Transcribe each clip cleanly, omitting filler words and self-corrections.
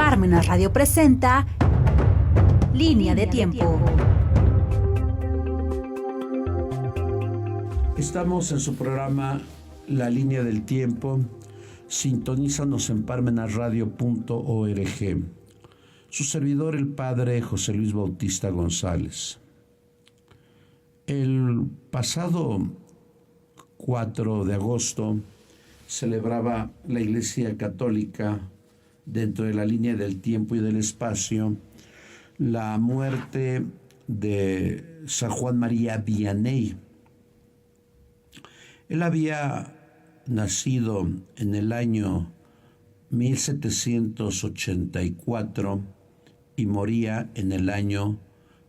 Parmenas Radio presenta Línea de Tiempo. Estamos en su programa La Línea del Tiempo. Sintonízanos en parmenasradio.org. Su servidor, el padre José Luis Bautista González. El pasado 4 de agosto celebraba la Iglesia Católica, dentro de la línea del tiempo y del espacio, la muerte de San Juan María Vianney. Él había nacido en el año 1784 y moría en el año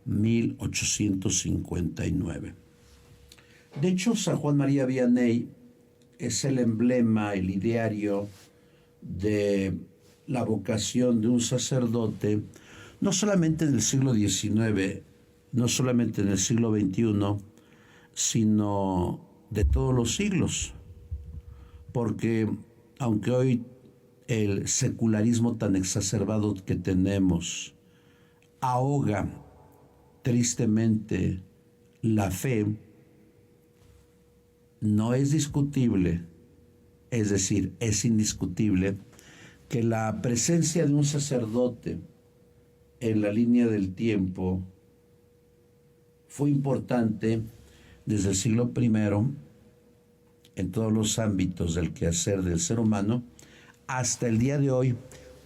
1859. De hecho, San Juan María Vianney es el emblema, el ideario de la vocación de un sacerdote, no solamente en el siglo XIX, no solamente en el siglo XXI, sino de todos los siglos. Porque aunque hoy el secularismo tan exacerbado que tenemos ahoga tristemente la fe, no es discutible, es decir, es indiscutible que la presencia de un sacerdote en la línea del tiempo fue importante desde el siglo I en todos los ámbitos del quehacer del ser humano hasta el día de hoy,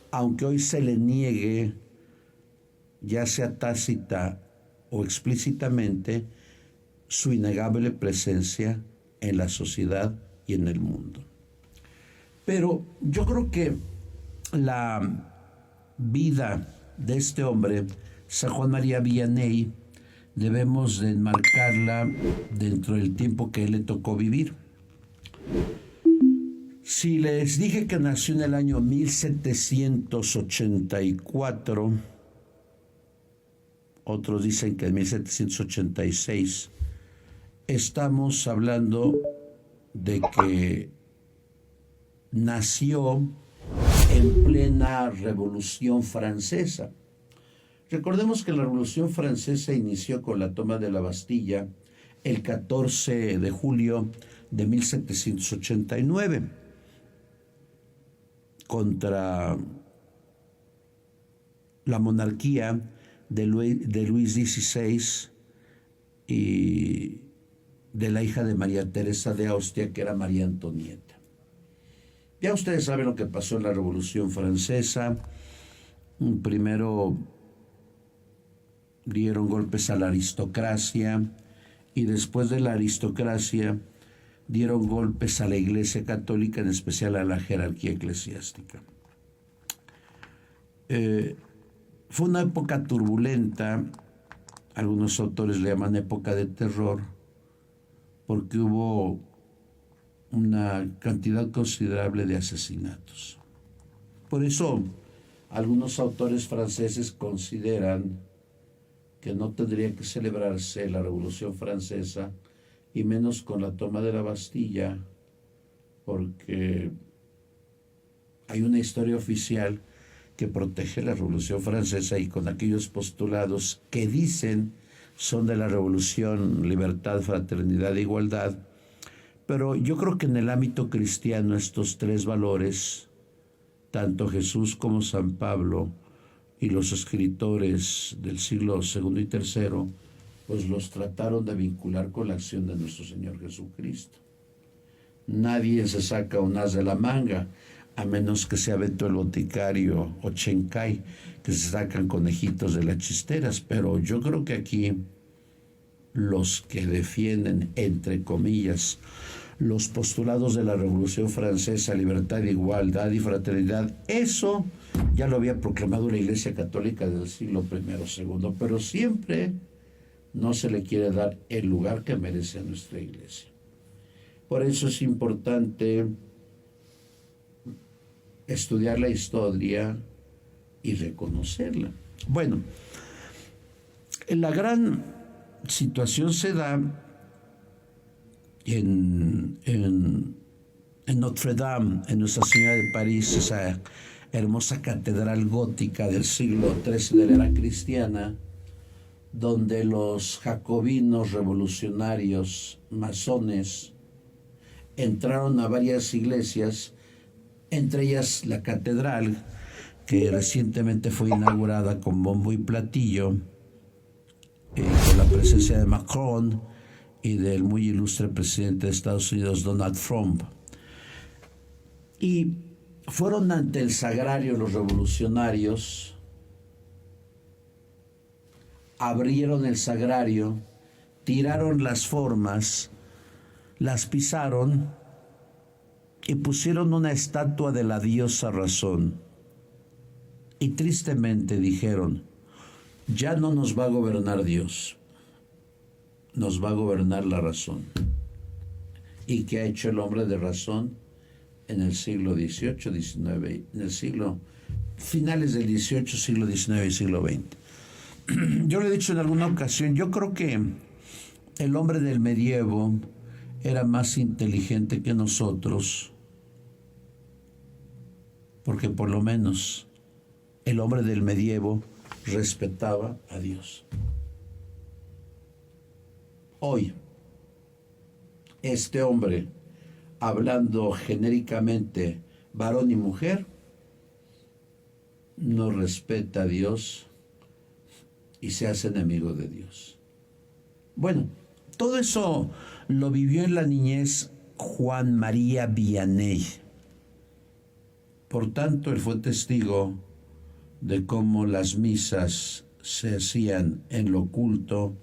aunque hoy se le niegue, ya sea tácita o explícitamente, su innegable presencia en la sociedad y en el mundo. Pero yo creo que la vida de este hombre, San Juan María Vianney, debemos de enmarcarla dentro del tiempo que él le tocó vivir. Si les dije que nació en el año 1784, otros dicen que en 1786, estamos hablando de que nació en plena Revolución Francesa. Recordemos que la Revolución Francesa inició con la toma de la Bastilla el 14 de julio de 1789 contra la monarquía de Luis XVI y de la hija de María Teresa de Austria, que era María Antonieta. Ya ustedes saben lo que pasó en la Revolución Francesa. Primero dieron golpes a la aristocracia y después de la aristocracia dieron golpes a la Iglesia Católica, en especial a la jerarquía eclesiástica. Fue una época turbulenta, algunos autores le llaman época de terror, porque hubo una cantidad considerable de asesinatos. Por eso, algunos autores franceses consideran que no tendría que celebrarse la Revolución Francesa, y menos con la toma de la Bastilla, porque hay una historia oficial que protege la Revolución Francesa y con aquellos postulados que dicen son de la Revolución, libertad, fraternidad e igualdad. Pero yo creo que en el ámbito cristiano estos tres valores, tanto Jesús como San Pablo y los escritores del siglo II y III, pues los trataron de vincular con la acción de nuestro Señor Jesucristo. Nadie se saca un as de la manga, a menos que sea Beto el Boticario o Chencay, que se sacan conejitos de las chisteras. Pero yo creo que aquí los que defienden, entre comillas, los postulados de la Revolución Francesa, libertad, igualdad y fraternidad, eso ya lo había proclamado la Iglesia Católica del siglo I, II, pero siempre no se le quiere dar el lugar que merece a nuestra Iglesia. Por eso es importante estudiar la historia y reconocerla. Bueno, la gran situación se da en Notre Dame, en Nuestra Señora de París, esa hermosa catedral gótica del siglo XIII de la era cristiana, donde los jacobinos revolucionarios masones entraron a varias iglesias, entre ellas la catedral, que recientemente fue inaugurada con bombo y platillo, con la presencia de Macron y del muy ilustre presidente de Estados Unidos, Donald Trump. Y fueron ante el sagrario los revolucionarios, abrieron el sagrario, tiraron las formas, las pisaron y pusieron una estatua de la diosa razón. Y tristemente dijeron, ya no nos va a gobernar Dios, nos va a gobernar la razón. ¿Y qué ha hecho el hombre de razón en el siglo XVIII, XIX, en el siglo, finales del XVIII, siglo XIX y siglo XX? Yo le he dicho en alguna ocasión, yo creo que el hombre del medievo era más inteligente que nosotros, porque por lo menos el hombre del medievo respetaba a Dios. Hoy, este hombre, hablando genéricamente varón y mujer, no respeta a Dios y se hace enemigo de Dios. Bueno, todo eso lo vivió en la niñez Juan María Vianney. Por tanto, él fue testigo de cómo las misas se hacían en lo oculto.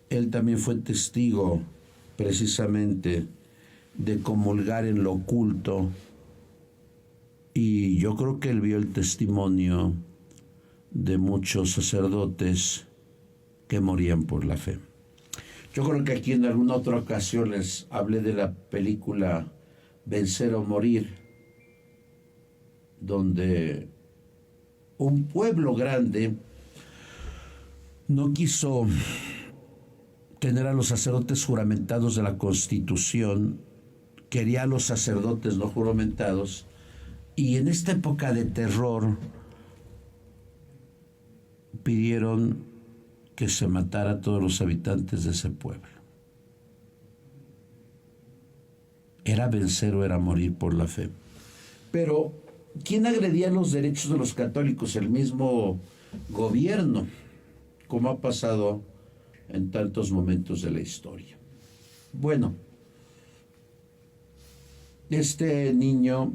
Él también fue testigo precisamente de comulgar en lo oculto. Y yo creo que él vio el testimonio de muchos sacerdotes que morían por la fe. Yo creo que aquí en alguna otra ocasión les hablé de la película Vencer o Morir, donde un pueblo grande no quiso tener a los sacerdotes juramentados de la Constitución, quería a los sacerdotes no juramentados, y en esta época de terror pidieron que se matara a todos los habitantes de ese pueblo. Era vencer o era morir por la fe. Pero ¿quién agredía los derechos de los católicos? El mismo gobierno, como ha pasado en tantos momentos de la historia. Bueno, este niño,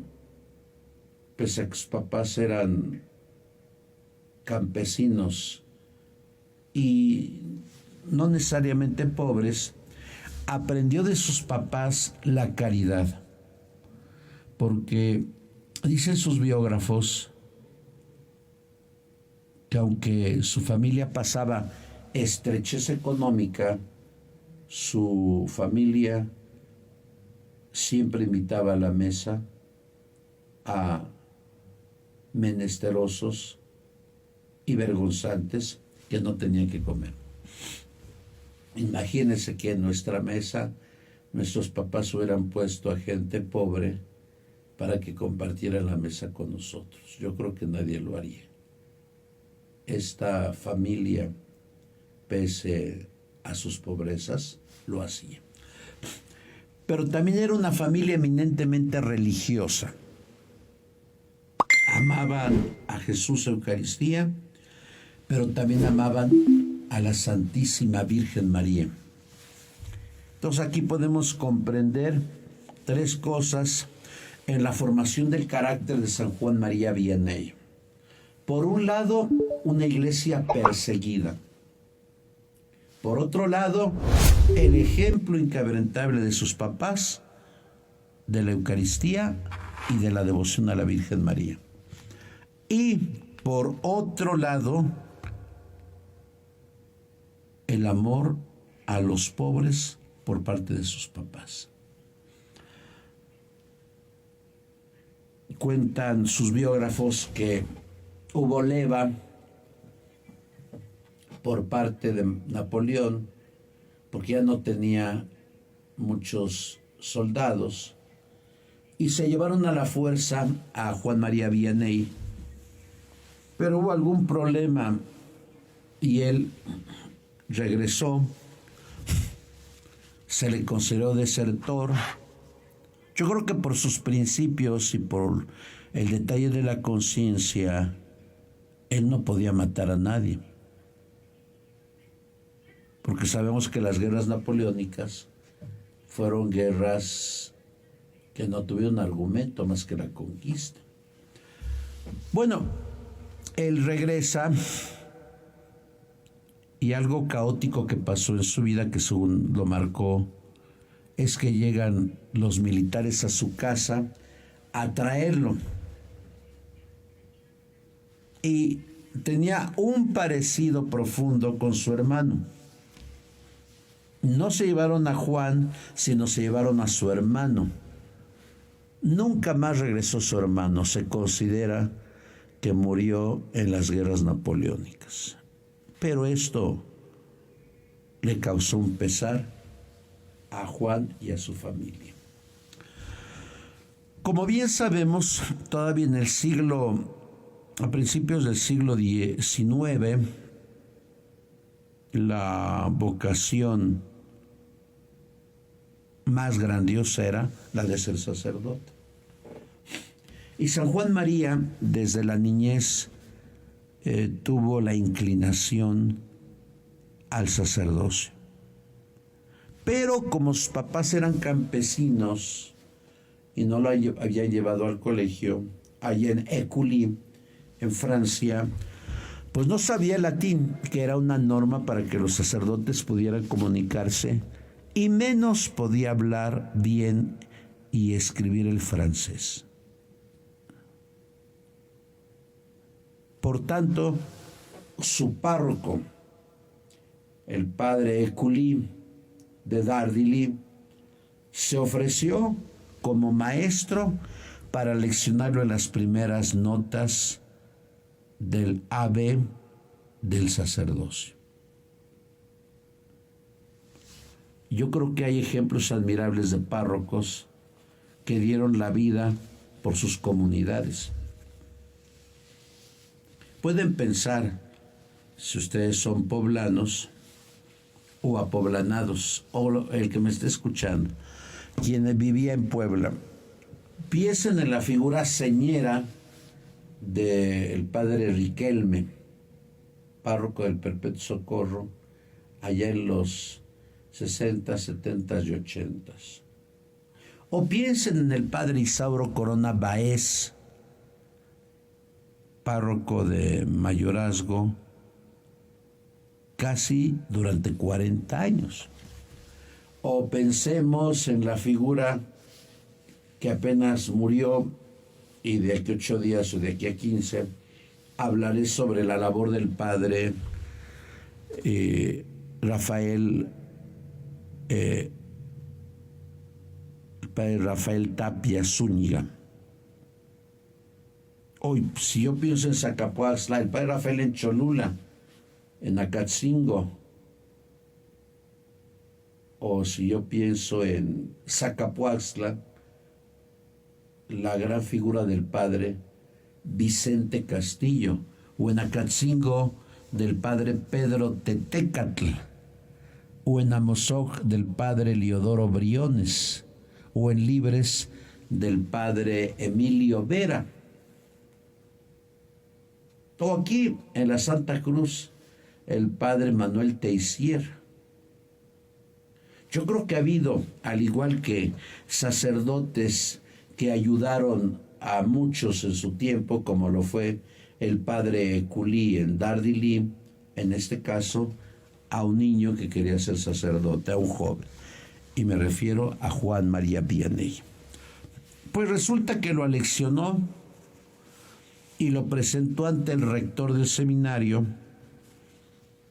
pese a que sus papás eran campesinos y no necesariamente pobres, aprendió de sus papás la caridad, porque dicen sus biógrafos que aunque su familia pasaba estrechez económica, su familia siempre invitaba a la mesa a menesterosos y vergonzantes que no tenían que comer. Imagínense que en nuestra mesa nuestros papás hubieran puesto a gente pobre para que compartiera la mesa con nosotros. Yo creo que nadie lo haría. Esta familia, pese a sus pobrezas, lo hacía. Pero también era una familia eminentemente religiosa. Amaban a Jesús Eucaristía, pero también amaban a la Santísima Virgen María. Entonces aquí podemos comprender tres cosas en la formación del carácter de San Juan María Vianney. Por un lado, una iglesia perseguida. Por otro lado, el ejemplo inquebrantable de sus papás, de la Eucaristía y de la devoción a la Virgen María. Y por otro lado, el amor a los pobres por parte de sus papás. Cuentan sus biógrafos que hubo leva por parte de Napoleón, porque ya no tenía muchos soldados, y se llevaron a la fuerza a Juan María Vianney, pero hubo algún problema y él regresó, se le consideró desertor. Yo creo que por sus principios y por el detalle de la conciencia, él no podía matar a nadie, porque sabemos que las guerras napoleónicas fueron guerras que no tuvieron argumento más que la conquista. Bueno, él regresa y algo caótico que pasó en su vida, que según lo marcó, es que llegan los militares a su casa a traerlo. Y tenía un parecido profundo con su hermano. No se llevaron a Juan, sino se llevaron a su hermano. Nunca más regresó su hermano. Se considera que murió en las guerras napoleónicas. Pero esto le causó un pesar a Juan y a su familia. Como bien sabemos, todavía en el a principios del siglo XIX, la vocación más grandiosa era la de ser sacerdote. Y San Juan María, desde la niñez, tuvo la inclinación al sacerdocio. Pero como sus papás eran campesinos y no lo habían llevado al colegio, allá en Écully, en Francia, pues no sabía latín, que era una norma para que los sacerdotes pudieran comunicarse, y menos podía hablar bien y escribir el francés. Por tanto, su párroco, el padre Écully de Dardilly, se ofreció como maestro para leccionarlo en las primeras notas del ave del sacerdocio. Yo creo que hay ejemplos admirables de párrocos que dieron la vida por sus comunidades. Pueden pensar, si ustedes son poblanos o apoblanados, o el que me esté escuchando, quien vivía en Puebla, piensen en la figura señera del padre Riquelme, párroco del Perpetuo Socorro, allá en los 60, 70 y 80. O piensen en el padre Isauro Corona Baez, párroco de mayorazgo, casi durante 40 años. O pensemos en la figura que apenas murió, y de aquí a 8 días o de aquí a 15 hablaré sobre la labor del padre Rafael Tapia Zúñiga. Hoy, si yo pienso en Zacapuaxtla, el padre Rafael en Cholula, en Acatzingo, o si yo pienso en Zacapuaxtla, la gran figura del padre Vicente Castillo, o en Acatzingo del padre Pedro Tetecatl, o en Amozoc del padre Leodoro Briones, o en Libres del padre Emilio Vera, o aquí en la Santa Cruz el padre Manuel Teisier. Yo creo que ha habido, al igual que sacerdotes que ayudaron a muchos en su tiempo, como lo fue el padre Écully en Dardilly, en este caso a un niño que quería ser sacerdote, a un joven, y me refiero a Juan María Vianney. Pues resulta que lo aleccionó y lo presentó ante el rector del seminario.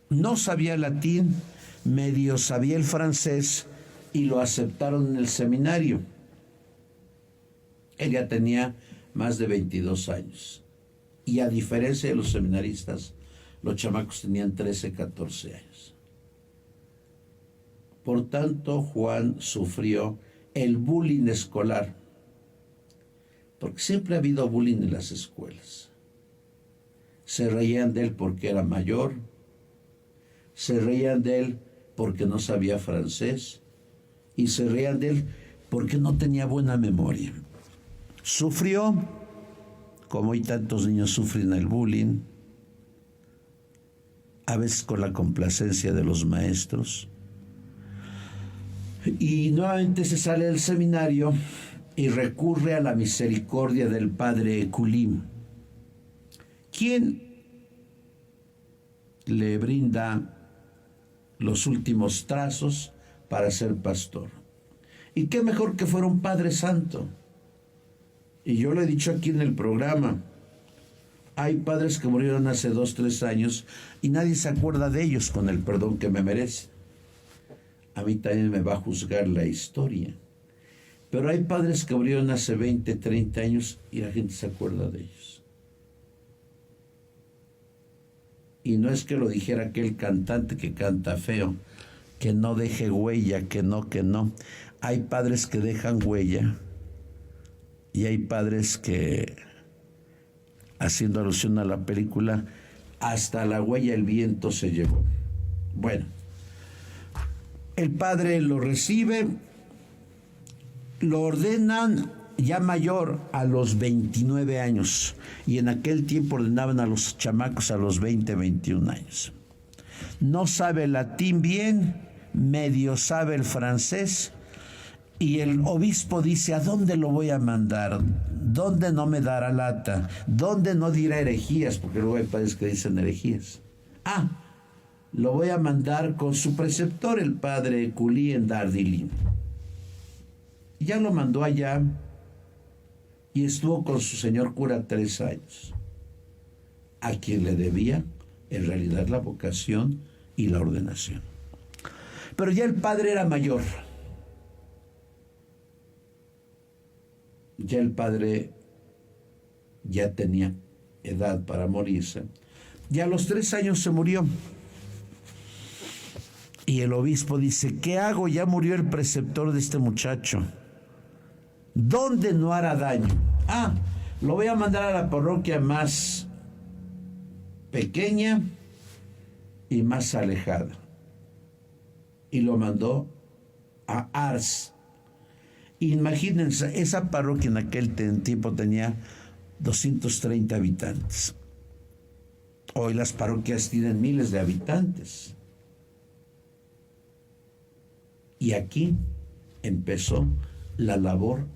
No sabía latín, medio sabía el francés, y lo aceptaron en el seminario. Él ya tenía más de 22 años. Y a diferencia de los seminaristas, los chamacos tenían 13, 14 años. Por tanto, Juan sufrió el bullying escolar. porque siempre ha habido bullying en las escuelas. Se reían de él porque era mayor, se reían de él porque no sabía francés y se reían de él porque no tenía buena memoria. Sufrió, como hoy tantos niños sufren el bullying, a veces con la complacencia de los maestros. Y nuevamente se sale del seminario y recurre a la misericordia del padre Culim, quien le brinda los últimos trazos para ser pastor. Y qué mejor que fuera un Padre Santo. Y yo lo he dicho aquí en el programa, hay padres que murieron hace 2, 3 años y nadie se acuerda de ellos, con el perdón que me merece. A mí también me va a juzgar la historia. Pero hay padres que murieron hace 20, 30 años y la gente se acuerda de ellos. Y no es que lo dijera aquel cantante que canta feo, que no deje huella, que no, que no. Hay padres que dejan huella y hay padres que, haciendo alusión a la película, hasta la huella el viento se llevó. Bueno, el padre lo recibe, lo ordenan ya mayor a los 29 años, y en aquel tiempo ordenaban a los chamacos a los 20, 21 años. No sabe latín bien, medio sabe el francés, y el obispo dice: ¿a dónde lo voy a mandar? ¿Dónde no me dará lata? ¿Dónde no dirá herejías? Porque luego hay padres que dicen herejías. Lo voy a mandar con su preceptor, el padre Culí, en Dardilín. Ya lo mandó allá y estuvo con su señor cura 3 años, a quien le debía en realidad la vocación y la ordenación. Pero ya el padre era mayor. Ya el padre ya tenía edad para morirse. Y a los 3 años se murió. Y el obispo dice: ¿qué hago? Ya murió el preceptor de este muchacho. ¿Dónde no hará daño? Lo voy a mandar a la parroquia más pequeña y más alejada. Y lo mandó a Ars. Imagínense, esa parroquia en aquel tiempo tenía 230 habitantes. Hoy las parroquias tienen miles de habitantes. Y aquí empezó la labor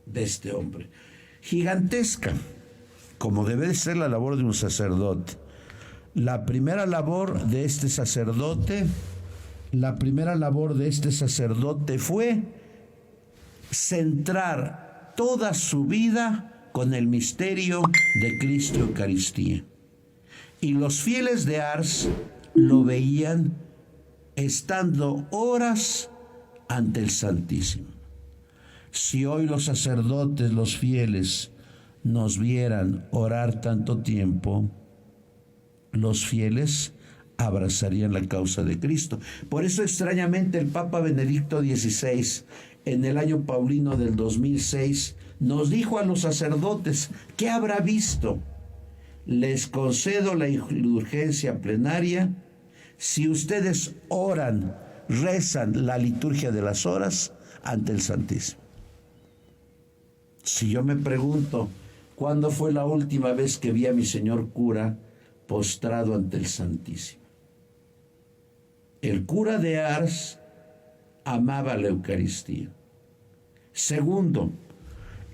de este hombre, gigantesca, como debe de ser la labor de un sacerdote. La primera labor de este sacerdote fue centrar toda su vida con el misterio de Cristo y Eucaristía. Y los fieles de Ars lo veían estando horas ante el Santísimo. Si hoy los sacerdotes, los fieles, nos vieran orar tanto tiempo, los fieles abrazarían la causa de Cristo. Por eso, extrañamente, el Papa Benedicto XVI, en el año paulino del 2006, nos dijo a los sacerdotes: ¿qué habrá visto? Les concedo la indulgencia plenaria si ustedes oran, rezan la liturgia de las horas ante el Santísimo. Si yo me pregunto, ¿cuándo fue la última vez que vi a mi señor cura postrado ante el Santísimo? El cura de Ars amaba la Eucaristía. Segundo,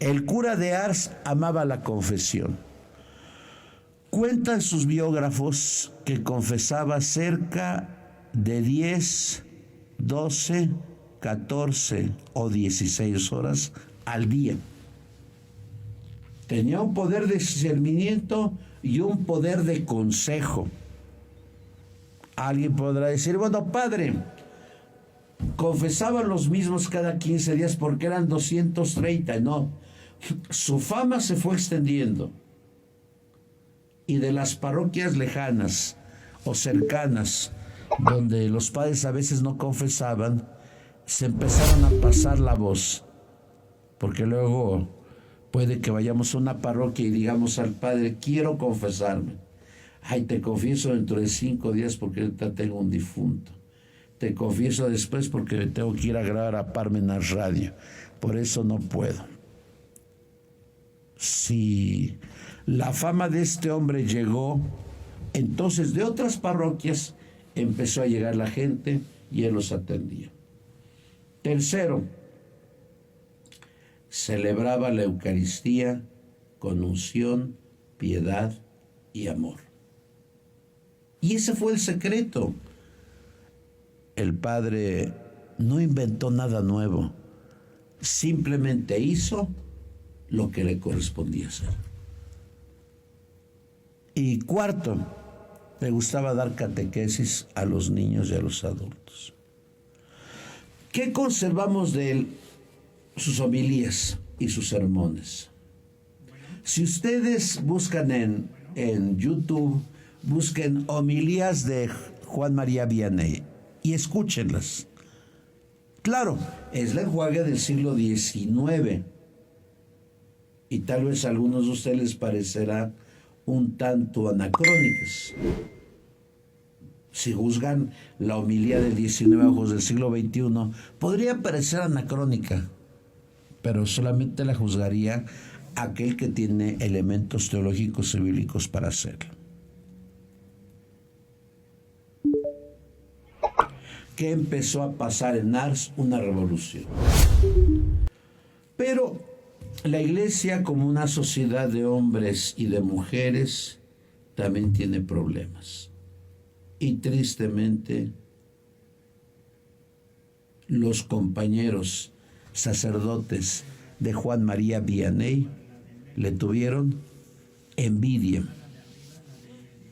el cura de Ars amaba la confesión. Cuentan sus biógrafos que confesaba cerca de 10, 12, 14 o 16 horas al día. Tenía un poder de discernimiento y un poder de consejo. Alguien podrá decir: bueno, padre, confesaban los mismos cada 15 días porque eran 230. No, su fama se fue extendiendo. Y de las parroquias lejanas o cercanas, donde los padres a veces no confesaban, se empezaron a pasar la voz, porque luego Puede que vayamos a una parroquia y digamos al padre, quiero confesarme. Ay, te confieso dentro de 5 días porque ahorita tengo un difunto. Te confieso después porque tengo que ir a grabar a Parmenas Radio. Por eso no puedo. Si la fama de este hombre llegó, entonces de otras parroquias empezó a llegar la gente y él los atendía. Tercero, celebraba la Eucaristía con unción, piedad y amor. Y ese fue el secreto. El padre no inventó nada nuevo, simplemente hizo lo que le correspondía hacer. Y cuarto, le gustaba dar catequesis a los niños y a los adultos. ¿Qué conservamos de él? Sus homilías y sus sermones. Si ustedes buscan en YouTube, busquen homilías de Juan María Vianney y escúchenlas. Claro, es la enjuague del siglo XIX y tal vez a algunos de ustedes les parecerá un tanto anacrónicas. Si juzgan la homilía del XIX a ojos del siglo XXI, podría parecer anacrónica, pero solamente la juzgaría aquel que tiene elementos teológicos y bíblicos para hacerlo. Que empezó a pasar en Ars una revolución. Pero la iglesia, como una sociedad de hombres y de mujeres, también tiene problemas. Y tristemente, los compañeros sacerdotes de Juan María Vianney le tuvieron envidia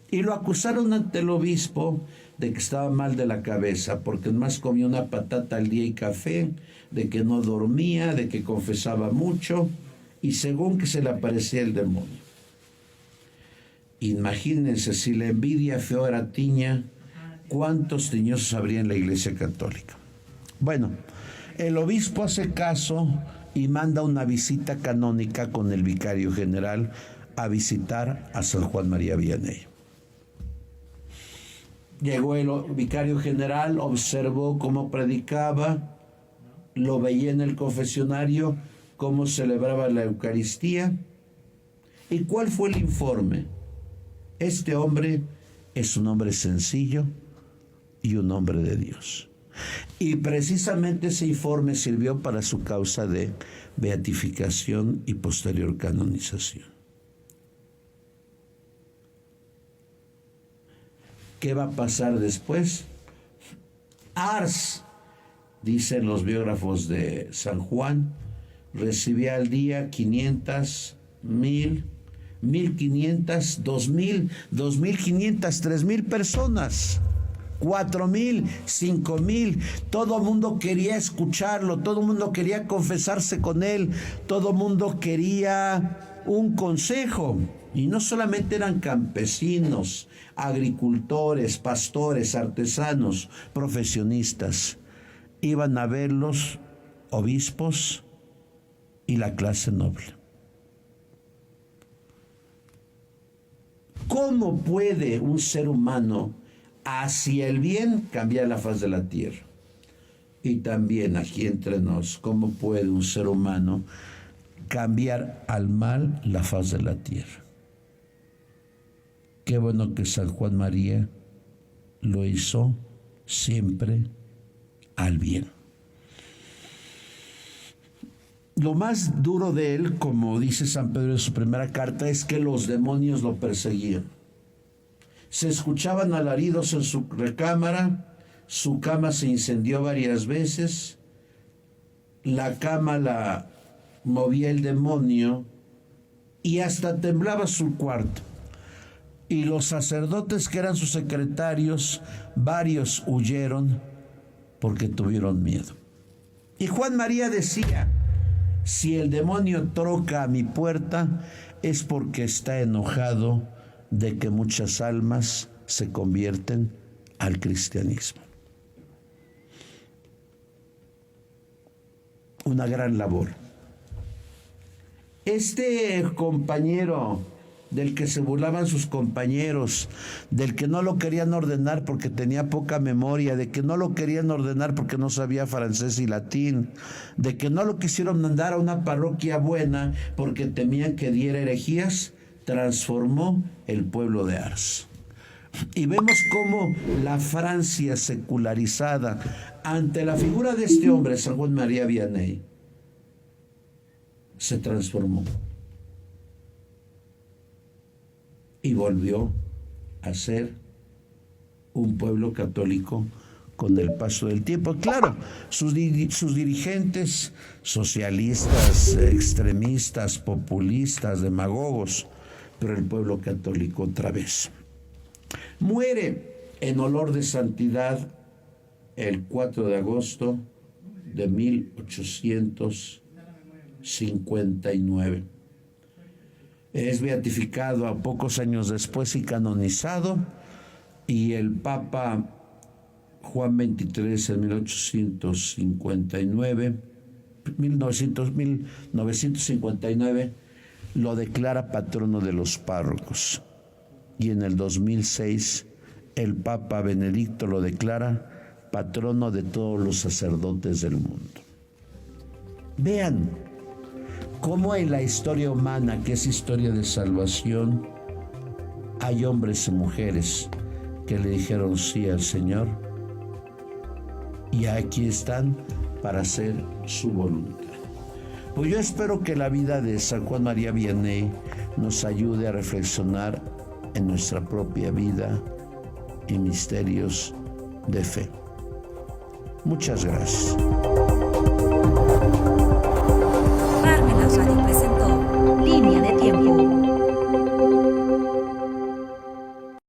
y lo acusaron ante el obispo de que estaba mal de la cabeza porque más comía una patata al día y café, de que no dormía, de que confesaba mucho y según que se le aparecía el demonio. Imagínense, si la envidia feo era tiña, ¿cuántos tiñosos habría en la Iglesia Católica? Bueno, el obispo hace caso y manda una visita canónica con el vicario general a visitar a San Juan María Vianney. Llegó el vicario general, observó cómo predicaba, lo veía en el confesionario, cómo celebraba la Eucaristía. ¿Y cuál fue el informe? Este hombre es un hombre sencillo y un hombre de Dios. Y precisamente ese informe sirvió para su causa de beatificación y posterior canonización. ¿Qué va a pasar después? Ars, dicen los biógrafos de San Juan, recibía al día 500, 1000, 1500, 2000, 2500, 3000 personas. 4000, 5000, todo el mundo quería escucharlo, todo el mundo quería confesarse con él, todo el mundo quería un consejo. Y no solamente eran campesinos, agricultores, pastores, artesanos, profesionistas. Iban a verlos obispos y la clase noble. ¿Cómo puede un ser humano hacia el bien cambiar la faz de la tierra? Y también aquí entre nos, ¿cómo puede un ser humano cambiar al mal la faz de la tierra? Qué bueno que San Juan María lo hizo siempre al bien. Lo más duro de él, como dice San Pedro en su primera carta, es que los demonios lo perseguían. Se escuchaban alaridos en su recámara, su cama se incendió varias veces, la cama la movía el demonio y hasta temblaba su cuarto. Y los sacerdotes que eran sus secretarios, varios huyeron porque tuvieron miedo. Y Juan María decía, si el demonio toca a mi puerta es porque está enojado de que muchas almas se convierten al cristianismo. Una gran labor. Este compañero del que se burlaban sus compañeros, del que no lo querían ordenar porque tenía poca memoria, de que no lo querían ordenar porque no sabía francés y latín, de que no lo quisieron mandar a una parroquia buena porque temían que diera herejías, transformó el pueblo de Ars. Y vemos cómo la Francia secularizada, ante la figura de este hombre, San Juan María Vianney, se transformó y volvió a ser un pueblo católico con el paso del tiempo. Claro, sus dirigentes socialistas, extremistas, populistas, demagogos, pero el pueblo católico otra vez. Muere en olor de santidad el 4 de agosto de 1859. Es beatificado a pocos años después y canonizado, y el Papa Juan XXIII en 1959 lo declara patrono de los párrocos, y en el 2006 el Papa Benedicto lo declara patrono de todos los sacerdotes del mundo. Vean cómo en la historia humana, que es historia de salvación, hay hombres y mujeres que le dijeron sí al Señor, y aquí están para hacer su voluntad. Pues yo espero que la vida de San Juan María Vianney nos ayude a reflexionar en nuestra propia vida y misterios de fe. Muchas gracias.